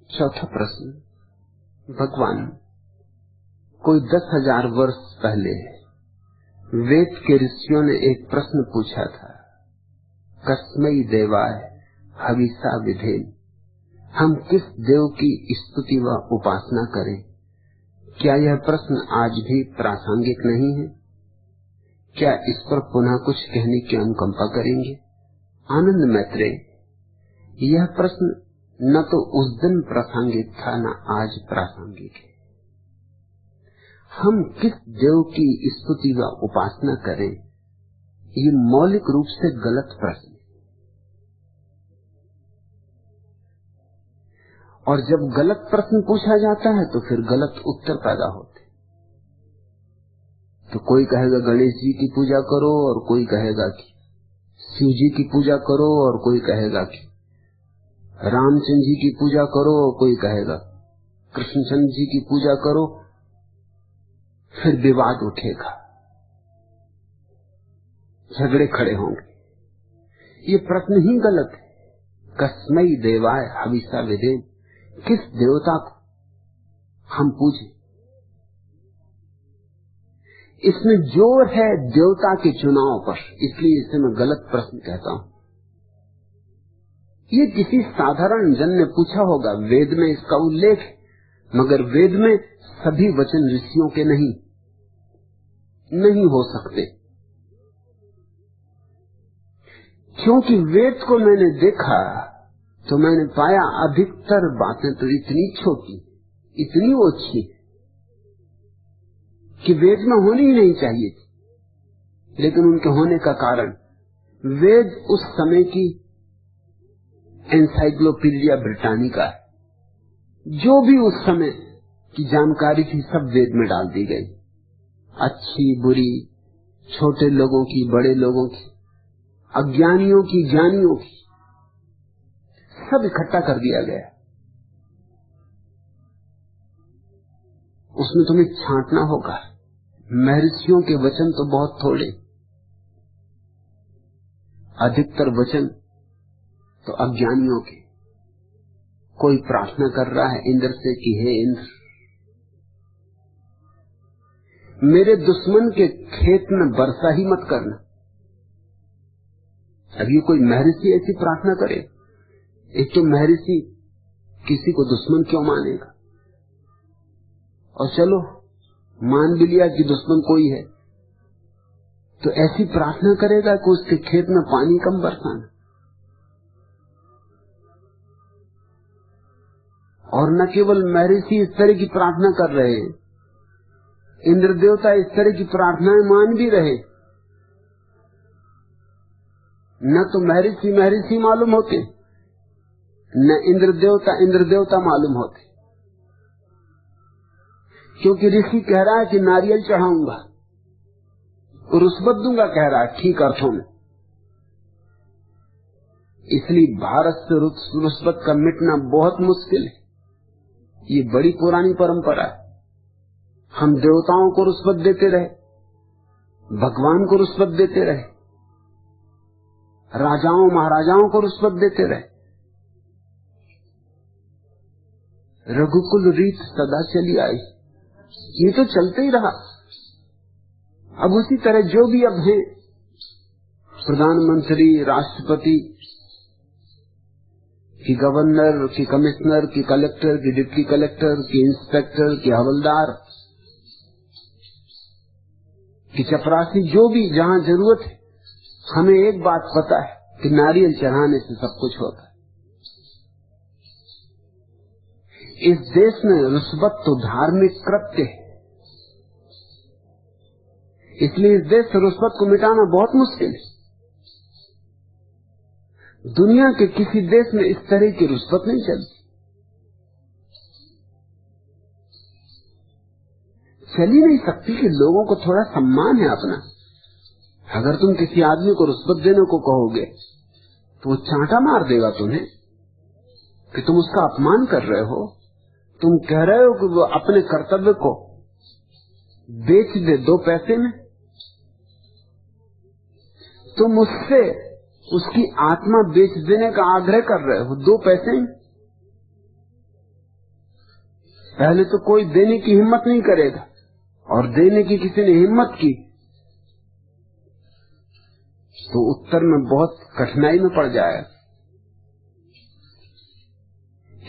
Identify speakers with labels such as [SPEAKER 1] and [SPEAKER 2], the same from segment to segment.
[SPEAKER 1] चौथा प्रश्न। भगवान, कोई 10,000 वर्ष पहले वेद के ऋषियों ने एक प्रश्न पूछा था, कस्मै देवाय हविषा विधेम, हम किस देव की स्तुति व उपासना करें? क्या यह प्रश्न आज भी प्रासंगिक नहीं है? क्या इस पर पुनः कुछ कहने की अनुकंपा करेंगे? आनंद मैत्रेय, यह प्रश्न न तो उस दिन प्रासंगिक था न आज प्रासंगिक है। हम किस देव की स्तुति व उपासना करें, ये मौलिक रूप से गलत प्रश्न है। और जब गलत प्रश्न पूछा जाता है तो फिर गलत उत्तर पैदा होते। तो कोई कहेगा गणेश जी की पूजा करो, और कोई कहेगा कि शिव जी की पूजा करो, और कोई कहेगा कि रामचंद्र जी की पूजा करो, और कोई कहेगा कृष्णचंद्र जी की पूजा करो। फिर विवाद उठेगा, झगड़े खड़े होंगे। ये प्रश्न ही गलत है। कस्मै देवाय हविषा विधेम, किस देवता को हम पूजें? इसमें जोर है देवता के चुनाव पर, इसलिए इसे मैं गलत प्रश्न कहता हूं। ये किसी साधारण जन ने पूछा होगा, वेद में इसका उल्लेख है, मगर वेद में सभी वचन ऋषियों के नहीं हो सकते, क्योंकि वेद को मैंने देखा तो मैंने पाया अधिकतर बातें तो इतनी छोटी, इतनी ओछी कि वेद में होनी ही नहीं चाहिए थी। लेकिन उनके होने का कारण, वेद उस समय की एनसाइक्लोपीडिया ब्रिटानिका है। जो भी उस समय की जानकारी थी सब वेद में डाल दी गई, अच्छी बुरी, छोटे लोगों की, बड़े लोगों की, अज्ञानियों की, ज्ञानियों की, सब इकट्ठा कर दिया गया। उसमें तुम्हें छांटना होगा। महर्षियों के वचन तो बहुत थोड़े, अधिकतर वचन तो अज्ञानियों के। कोई प्रार्थना कर रहा है इंद्र से कि हे इंद्र, मेरे दुश्मन के खेत में वर्षा ही मत करना। अब ये कोई महर्षि ऐसी प्रार्थना करे? एक तो महर्षि किसी को दुश्मन क्यों मानेगा? और चलो मान भी लिया कि दुश्मन कोई है, तो ऐसी प्रार्थना करेगा कि उसके खेत में पानी कम बरसाना। और न केवल महर्षि इस तरह की प्रार्थना कर रहे हैं, इंद्र देवता इस तरह की प्रार्थनाएं मान भी रहे। न तो महर्षि मालूम होते, न इंद्र देवता मालूम होते, क्योंकि ऋषि कह रहा है कि नारियल चढ़ाऊंगा, रुष्वत दूंगा, कह रहा है ठीक अर्थों में। इसलिए भारत से रुष्वत का मिटना बहुत मुश्किल है। ये बड़ी पुरानी परंपरा है। हम देवताओं को रुष्वत देते रहे, भगवान को रुष्वत देते रहे, राजाओं महाराजाओं को रुष्वत देते रहे। रघुकुल रीत सदा चली आई, ये तो चलते ही रहा। अब उसी तरह जो भी अब है, प्रधानमंत्री, राष्ट्रपति, कि गवर्नर, कि कमिश्नर, कि कलेक्टर, कि डिप्टी कलेक्टर, कि इंस्पेक्टर, कि हवलदार, कि चपरासी, जो भी जहां जरूरत है, हमें एक बात पता है कि नारियल चढ़ाने से सब कुछ होता है। इस देश में रुष्वत तो धार्मिक कृत्य है, इसलिए इस देश से रुष्वत को मिटाना बहुत मुश्किल है। दुनिया के किसी देश में इस तरह की रुष्वत नहीं चलती। चल ही नहीं सकती कि लोगों को थोड़ा सम्मान है अपना। अगर तुम किसी आदमी को रुष्वत देने को कहोगे तो वो चांटा मार देगा तुम्हें कि तुम उसका अपमान कर रहे हो। तुम कह रहे हो कि वो अपने कर्तव्य को बेच दे 2 पैसे में, तुम उससे उसकी आत्मा बेच देने का आग्रह कर रहे हो 2 पैसे में। पहले तो कोई देने की हिम्मत नहीं करेगा, और देने की किसी ने हिम्मत की तो उत्तर में बहुत कठिनाई में पड़ जाएगा।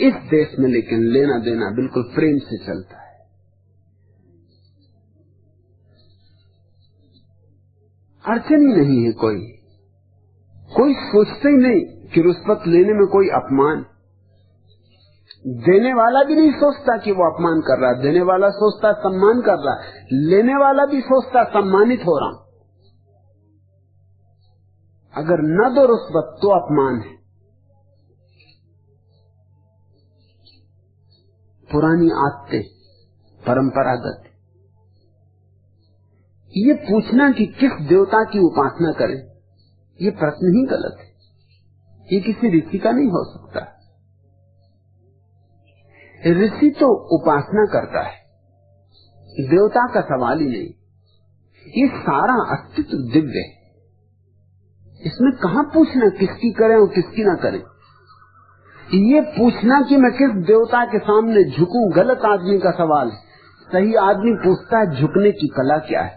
[SPEAKER 1] इस देश में लेकिन लेना देना बिल्कुल प्रेम से चलता है। अड़चन ही नहीं है, कोई सोचता ही नहीं कि रुष्वत लेने में कोई अपमान। देने वाला भी नहीं सोचता कि वो अपमान कर रहा है, देने वाला सोचता सम्मान कर रहा है, लेने वाला भी सोचता सम्मानित हो रहा हूं। अगर न दो रुष्वत तो अपमान है। पुरानी आदतें, परंपरागत। ये पूछना कि किस देवता की उपासना करें, ये प्रश्न ही गलत है। ये किसी ऋषि का नहीं हो सकता। ऋषि तो उपासना करता है, देवता का सवाल ही नहीं। ये सारा अस्तित्व दिव्य है, इसमें कहां पूछना किसकी करें और किसकी ना करें। ये पूछना कि मैं किस देवता के सामने झुकूं गलत आदमी का सवाल है। सही आदमी पूछता है झुकने की कला क्या है।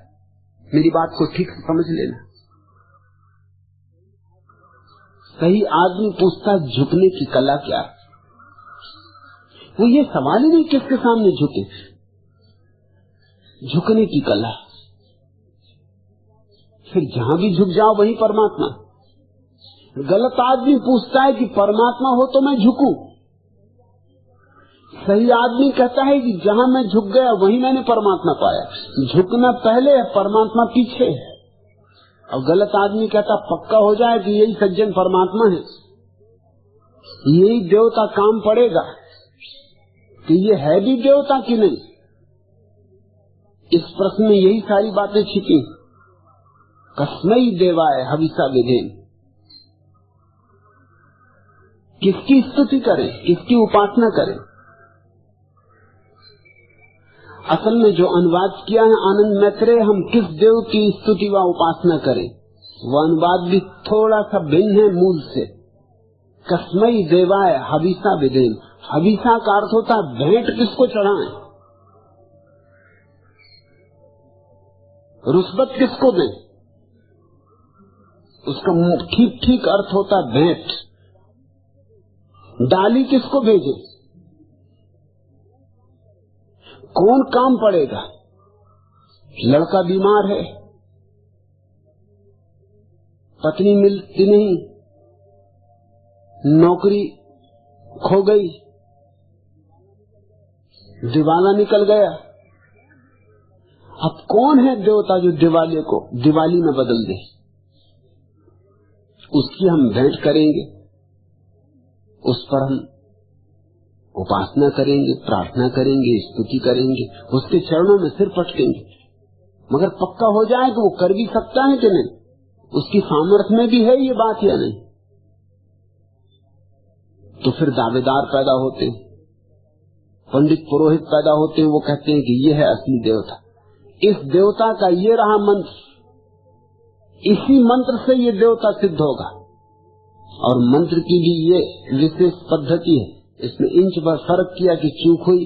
[SPEAKER 1] मेरी बात को ठीक से समझ लेना। सही आदमी पूछता है झुकने की कला क्या है। वो ये सवाल ही नहीं किसके सामने झुके, झुकने की कला। फिर जहां भी झुक जाओ वही परमात्मा। गलत आदमी पूछता है कि परमात्मा हो तो मैं झुकूं। सही आदमी कहता है कि जहां मैं झुक गया वहीं मैंने परमात्मा पाया। झुकना पहले है, परमात्मा पीछे है। और गलत आदमी कहता पक्का हो जाए कि यही सज्जन परमात्मा है, यही देवता काम पड़ेगा, कि ये है भी देवता कि नहीं। इस प्रश्न में यही सारी बातें छिपी। कस्मै देवाय हविषा विधेन। किसकी स्तुति करें, किसकी उपासना करें। असल में जो अनुवाद किया है आनंद मैत्रेय, हम किस देव की स्तुति व उपासना करें, वह अनुवाद भी थोड़ा सा भिन्न है मूल से। कस्मै देवाय हविषा विधेन। हविषा का अर्थ होता है भेंट किसको चढ़ाएं, रुष्वत किसको दें। उसका ठीक ठीक अर्थ होता है भेंट। डाली किसको भेजे, कौन काम पड़ेगा। लड़का बीमार है, पत्नी मिलती नहीं, नौकरी खो गई, दिवाला निकल गया। अब कौन है देवता जो दिवाले को दिवाली में बदल दे। उसकी हम भेंट करेंगे, उस पर हम उपासना करेंगे, प्रार्थना करेंगे, स्तुति करेंगे, उसके चरणों में सिर पटकेंगे। मगर पक्का हो जाए कि वो कर भी सकता है कि नहीं, उसकी सामर्थ्य में भी है ये बात या नहीं, तो फिर दावेदार पैदा होते हैं, पंडित पुरोहित पैदा होते हैं। वो कहते हैं कि ये है असली देवता, इस देवता का ये रहा मंत्र, इसी मंत्र से ये देवता सिद्ध होगा। और मंत्र की भी ये विशेष पद्धति है, इसमें इंच भर फर्क किया कि चूक हुई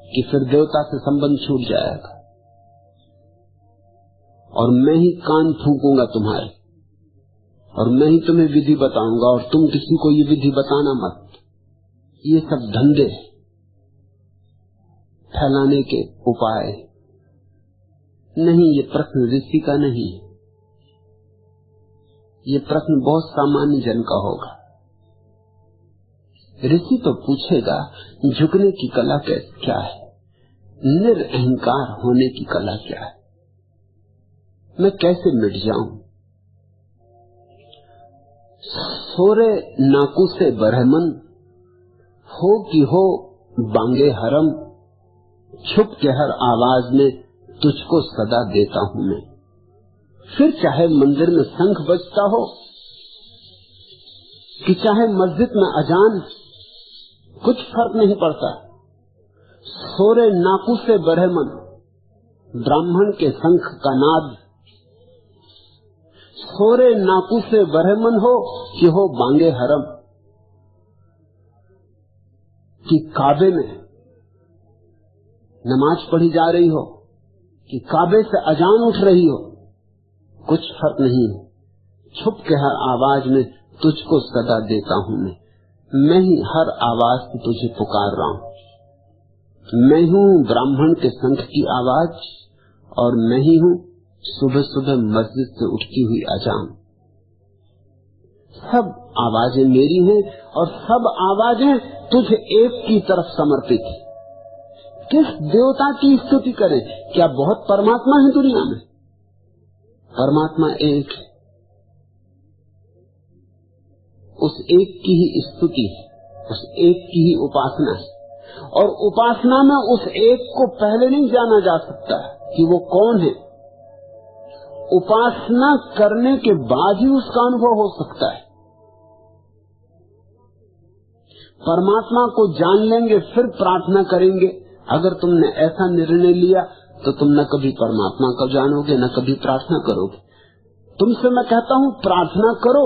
[SPEAKER 1] कि फिर देवता से संबंध छूट जाएगा। और मैं ही कान फूंकूंगा तुम्हारे, और मैं ही तुम्हें विधि बताऊंगा, और तुम किसी को ये विधि बताना मत। ये सब धंधे फैलाने के उपाय नहीं। ये प्रश्न ऋषि का नहीं है, ये प्रश्न बहुत सामान्य जन का होगा। ऋषि तो पूछेगा झुकने की कला क्या है, निरअहंकार होने की कला क्या है, मैं कैसे मिट जाऊं। सोरे नाकू से बरहमन हो कि हो बांगे हरम, छुप के हर आवाज में तुझको सदा देता हूं मैं। फिर चाहे मंदिर में शंख बजता हो कि चाहे मस्जिद में अजान, कुछ फर्क नहीं पड़ता। सोरे नाकू से बरहमन, ब्राह्मण के शंख का नाद। सोरे नाकू से बरहमन हो कि हो बांगे हरम, कि काबे में नमाज पढ़ी जा रही हो कि काबे से अजान उठ रही हो, कुछ फर्क नहीं है। छुप के हर आवाज में तुझको सदा देता हूं मैं ही हर आवाज से तुझे पुकार रहा हूं। मैं हूं ब्राह्मण के शंख की आवाज और मैं ही हूं सुबह सुबह मस्जिद से उठती हुई अजान। सब आवाजें मेरी हैं और सब आवाजें तुझे एक की तरफ समर्पित है। किस देवता की स्तुति करें? क्या बहुत परमात्मा है दुनिया में? परमात्मा एक है, उस एक की ही स्तुति है, उस एक की ही उपासना है। और उपासना में उस एक को पहले नहीं जाना जा सकता कि वो कौन है। उपासना करने के बाद ही उसका अनुभव हो सकता है। परमात्मा को जान लेंगे फिर प्रार्थना करेंगे। अगर तुमने ऐसा निर्णय लिया तो तुम न कभी परमात्मा को जानोगे न कभी प्रार्थना करोगे। तुमसे मैं कहता हूं प्रार्थना करो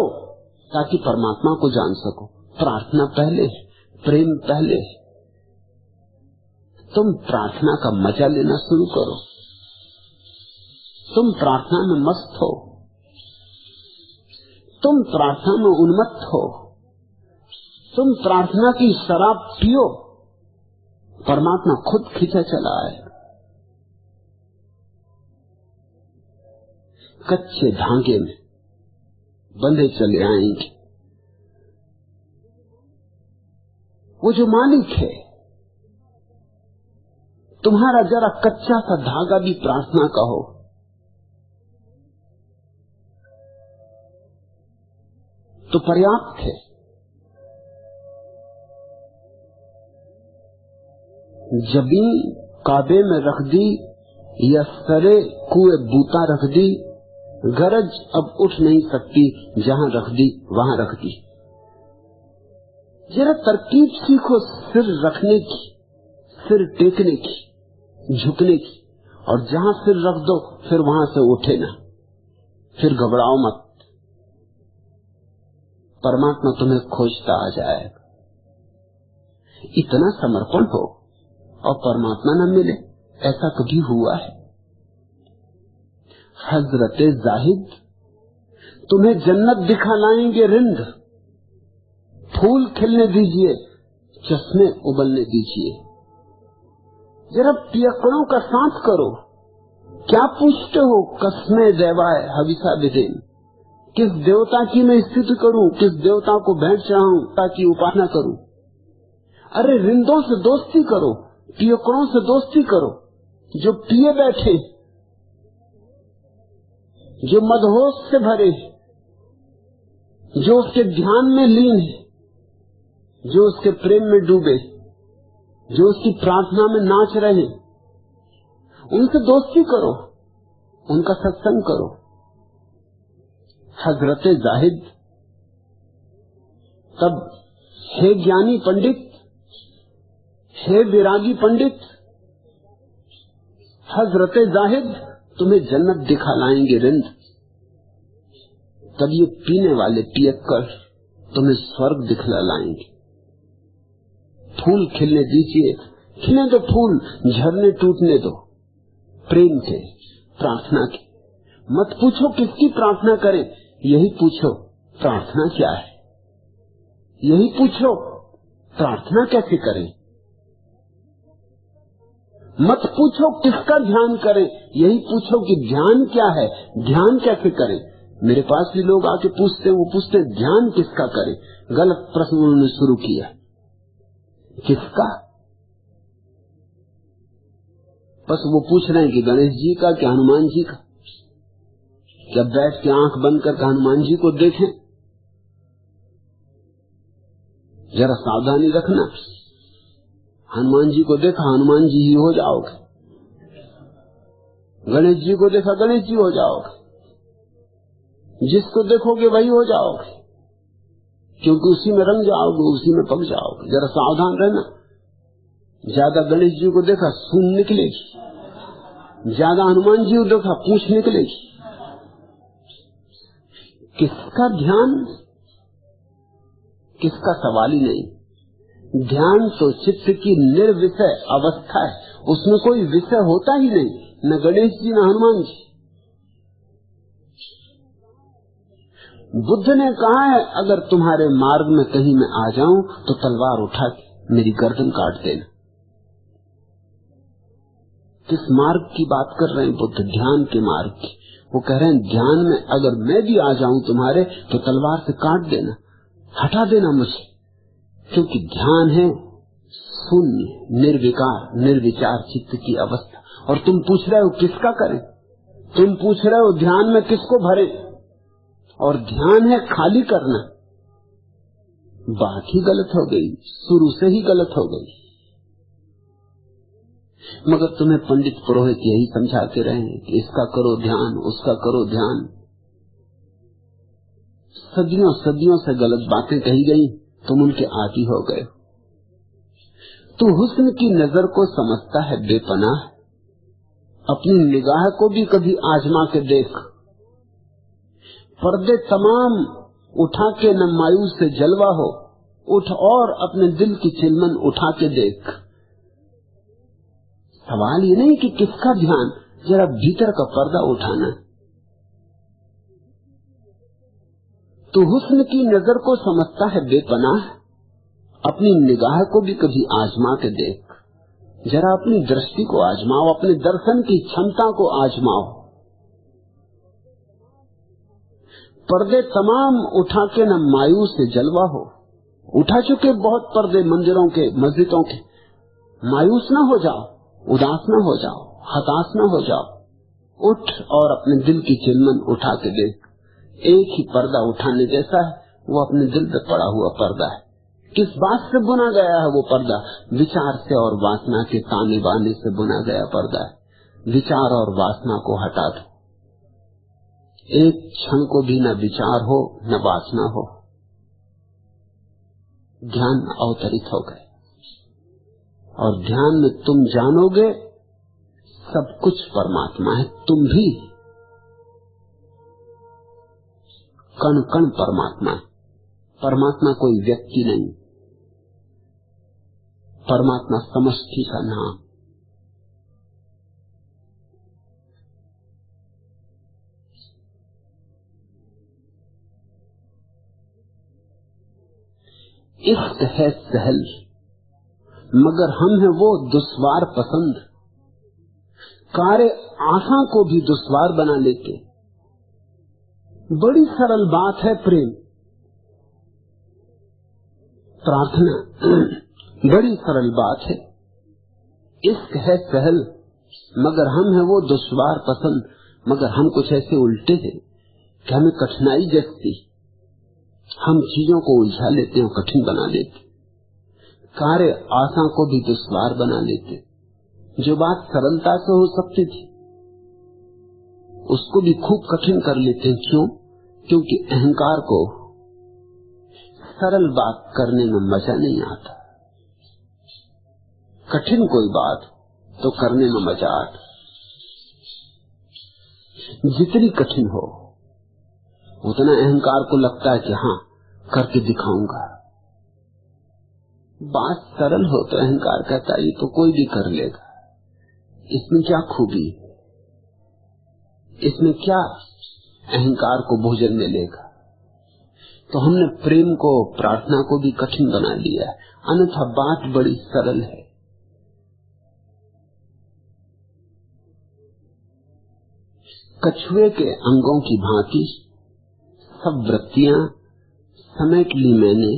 [SPEAKER 1] ताकि परमात्मा को जान सको। प्रार्थना पहले है, प्रेम पहले है। तुम प्रार्थना का मजा लेना शुरू करो। तुम प्रार्थना में मस्त हो, तुम प्रार्थना में उन्मत्त हो, तुम प्रार्थना की शराब पियो, परमात्मा खुद खींचा चला आएगा। कच्चे धागे में बंधे चले आएंगे। वो जो मालिक है, तुम्हारा जरा कच्चा सा धागा भी प्रार्थना का हो तो पर्याप्त है। जबीन काबे में रख दी या सरे कुएं बूता रख दी, गरज अब उठ नहीं सकती, जहां रख दी वहां रख दी। जरा तरकीब सीखो सिर रखने की, सिर टेकने की, झुकने की, और जहां सिर रख दो फिर वहां से उठे ना, फिर घबराओ मत। परमात्मा तुम्हें खोजता आ जाएगा। इतना समर्पण हो और परमात्मा न मिले, ऐसा कभी हुआ है? हजरत जाहिद तुम्हें जन्नत दिखा लाएंगे। रिंद फूल खिलने दीजिए, चश्मे उबलने दीजिए। जरा पियकड़ों का साथ करो। क्या पूछते हो? कसमे देवाए हविसा विदेन। किस देवता की मैं स्तुति करूं, किस देवता को भेंट चढ़ाऊं ताकि उपासना करूं? अरे रिंदों से दोस्ती करो, पियकड़ों से दोस्ती करो, जो पिए बैठे, जो मदहोश से भरे, जो उसके ध्यान में लीन है, जो उसके प्रेम में डूबे, जो उसकी प्रार्थना में नाच रहे, उनसे दोस्ती करो, उनका सत्संग करो। हजरत जाहिद तब, हे ज्ञानी पंडित, हे विरागी पंडित, हजरत जाहिद तुम्हें जन्नत दिखा लाएंगे रिंद। तब ये पीने वाले पियक्कर तुम्हें स्वर्ग दिखला लाएंगे। फूल खिलने दीजिए, खिलने दो फूल, झरने टूटने दो, प्रेम के, प्रार्थना के। मत पूछो किसकी प्रार्थना करें, यही पूछो प्रार्थना क्या है। यही पूछो प्रार्थना कैसे करें। मत पूछो किसका ध्यान करें, यही पूछो कि ध्यान क्या है, ध्यान कैसे करें। मेरे पास भी लोग आके पूछते, वो पूछते ध्यान किसका करें। गलत प्रश्न उन्होंने शुरू किया। किसका? बस वो पूछ रहे हैं कि गणेश जी का, क्या हनुमान जी का। क्या बैठ के आंख बंद करके हनुमान जी को देखें? जरा सावधानी रखना। हनुमान जी को देखा हनुमान जी ही हो जाओगे, गणेश जी को देखा गणेश जी हो जाओगे, जिसको देखोगे वही हो जाओगे, क्योंकि उसी में रंग जाओगे, उसी में पक जाओगे। जरा सावधान रहना। ज्यादा गणेश जी को देखा सून निकलेगी, ज्यादा हनुमान जी को देखा पूंछ निकलेगी। किसका ध्यान, किसका सवाल ही नहीं। ध्यान तो चित्त की निर्विषय अवस्था है, उसमें कोई विषय होता ही नहीं, न गणेश जी न हनुमान जी। बुद्ध ने कहा है अगर तुम्हारे मार्ग में कहीं मैं आ जाऊं तो तलवार उठा के मेरी गर्दन काट देना। किस मार्ग की बात कर रहे हैं बुद्ध? ध्यान के मार्ग की। वो कह रहे हैं ध्यान में अगर मैं भी आ जाऊं तुम्हारे तो तलवार से काट देना, हटा देना मुझे, क्योंकि ध्यान है शून्य, निर्विकार, निर्विचार चित्त की अवस्था। और तुम पूछ रहे हो किसका करें? तुम पूछ रहे हो ध्यान में किसको भरे? और ध्यान है खाली करना। बात ही गलत हो गई, शुरू से ही गलत हो गई। मगर तुम्हें पंडित पुरोहित यही समझाते रहे कि इसका करो ध्यान, उसका करो ध्यान। सदियों सदियों से गलत बातें कही गई, तुम उनके आदी हो गए। तू हुस्न की नजर को समझता है बेपनाह, अपनी निगाह को भी कभी आजमा के देख। पर्दे तमाम उठा के न मायूस से जलवा हो, उठ और अपने दिल की चिलमन उठा के देख। सवाल ये नहीं कि किसका ध्यान, जरा भीतर का पर्दा उठाना। तू हुस्न की नजर को समझता है बेपनाह, अपनी निगाह को भी कभी आजमा के देख। जरा अपनी दृष्टि को आजमाओ, अपने दर्शन की क्षमता को आजमाओ। पर्दे तमाम उठा के न मायूस से जलवा हो। उठा चुके बहुत पर्दे मंदिरों के, मस्जिदों के। मायूस ना हो जाओ, उदास न हो जाओ, हताश न हो जाओ। उठ और अपने दिल की चिलमन उठा के देख। एक ही पर्दा उठाने जैसा है, वो अपने दिल पे पड़ा हुआ पर्दा है। किस बात से बुना गया है वो पर्दा? विचार से और वासना के ताने बाने से बुना गया पर्दा है। विचार और वासना को हटा दो, एक क्षण को भी न विचार हो न वासना हो। ध्यान अवतरित हो गए और ध्यान में तुम जानोगे सब कुछ परमात्मा है, तुम भी कण कण परमात्मा है। परमात्मा कोई व्यक्ति नहीं, परमात्मा समष्टि का नाम। इश्क है सहल मगर हम है वो दुश्वार पसंद, कार्य आशा को भी दुश्वार बना लेते। बड़ी सरल बात है प्रेम, प्रार्थना बड़ी सरल बात है। इश्क है सहल मगर हम है वो दुश्वार पसंद, मगर हम कुछ ऐसे उल्टे हैं कि हमें कठिनाई जैसी, हम चीजों को उलझा लेते हैं, कठिन बना लेते, कार्य आशा को भी दुश्वार बना लेते। जो बात सरलता से हो सकती थी उसको भी खूब कठिन कर लेते हैं। क्यों? क्योंकि अहंकार को सरल बात करने में मजा नहीं आता। कठिन कोई बात तो करने में मजा आता। जितनी कठिन हो उतना अहंकार को लगता है कि हाँ करके दिखाऊंगा। बात सरल हो तो अहंकार कहता है ये तो कोई भी कर लेगा, इसमें क्या खूबी, इसमें क्या अहंकार को भोजन मिलेगा। तो हमने प्रेम को, प्रार्थना को भी कठिन बना लिया है, अन्यथा बात बड़ी सरल है। कछुए के अंगों की भांति सब वृत्तियां समेट ली मैंने,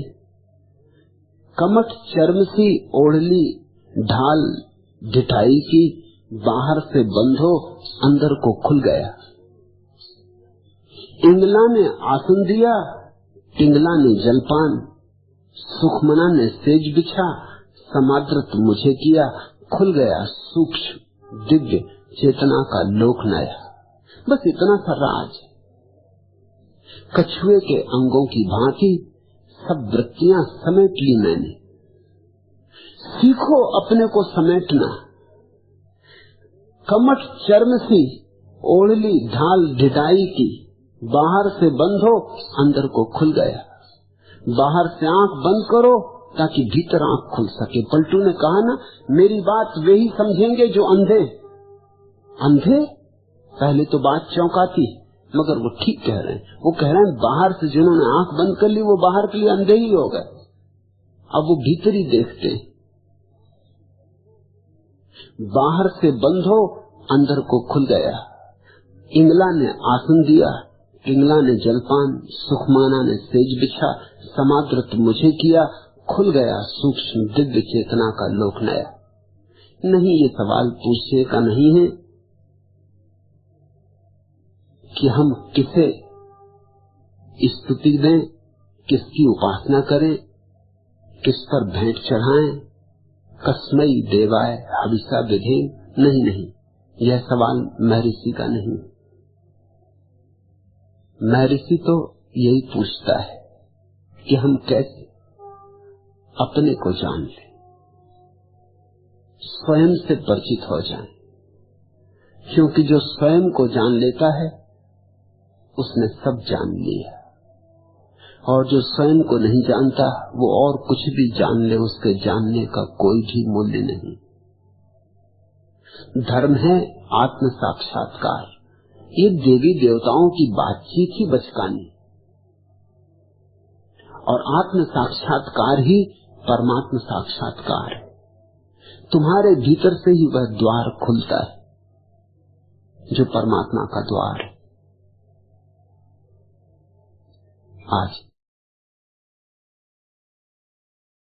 [SPEAKER 1] कमठ चर्म सी ओढ़ली ढाल ढिठाई की, बाहर से बंद हो अंदर को खुल गया। इंगला ने आसन दिया, पिंगला ने जलपान, सुखमना ने सेज बिछा, समादृत मुझे किया, खुल गया सूक्ष्म दिव्य चेतना का लोक नया। बस इतना सा राज। कछुए के अंगों की भांति सब वृत्तियां समेट ली मैंने। सीखो अपने को समेटना। कमठ चर्म सी ओढ़ली ढाल ढिठाई की, बाहर से बंद हो अंदर को खुल गया। बाहर से आंख बंद करो ताकि भीतर आंख खुल सके। पलटू ने कहा ना, मेरी बात वे ही समझेंगे जो अंधे। अंधे? पहले तो बात चौंकाती, मगर वो ठीक कह रहे हैं। वो कह रहे हैं बाहर से जिन्होंने आंख बंद कर ली वो बाहर के लिए अंधे ही हो गए, अब वो भीतर ही देखते। बाहर से बंद हो, अंदर को खुल गया। इंगला ने आसन दिया, इंगला ने जलपान, सुखमाना ने सेज बिछा, समादृत मुझे किया, खुल गया सूक्ष्म दिव्य चेतना का लोक नया। नहीं, ये सवाल पूछने का नहीं है कि हम किसे स्तुति दें, किसकी उपासना करें, किस पर भेंट चढ़ाएं, कस्मई देवाय हविषा विधेन। नहीं नहीं, यह सवाल महर्षि का नहीं। महर्षि तो यही पूछता है कि हम कैसे अपने को जान लें, स्वयं से परिचित हो जाएं, क्योंकि जो स्वयं को जान लेता है उसने सब जान लिया, और जो स्वयं को नहीं जानता वो और कुछ भी जान ले, उसके जानने का कोई भी मूल्य नहीं। धर्म है आत्म साक्षात्कार। ये देवी देवताओं की बातचीत ही बचकानी, और आत्म साक्षात्कार ही परमात्म साक्षात्कार है। तुम्हारे भीतर से ही वह द्वार खुलता है जो परमात्मा का द्वार है। आज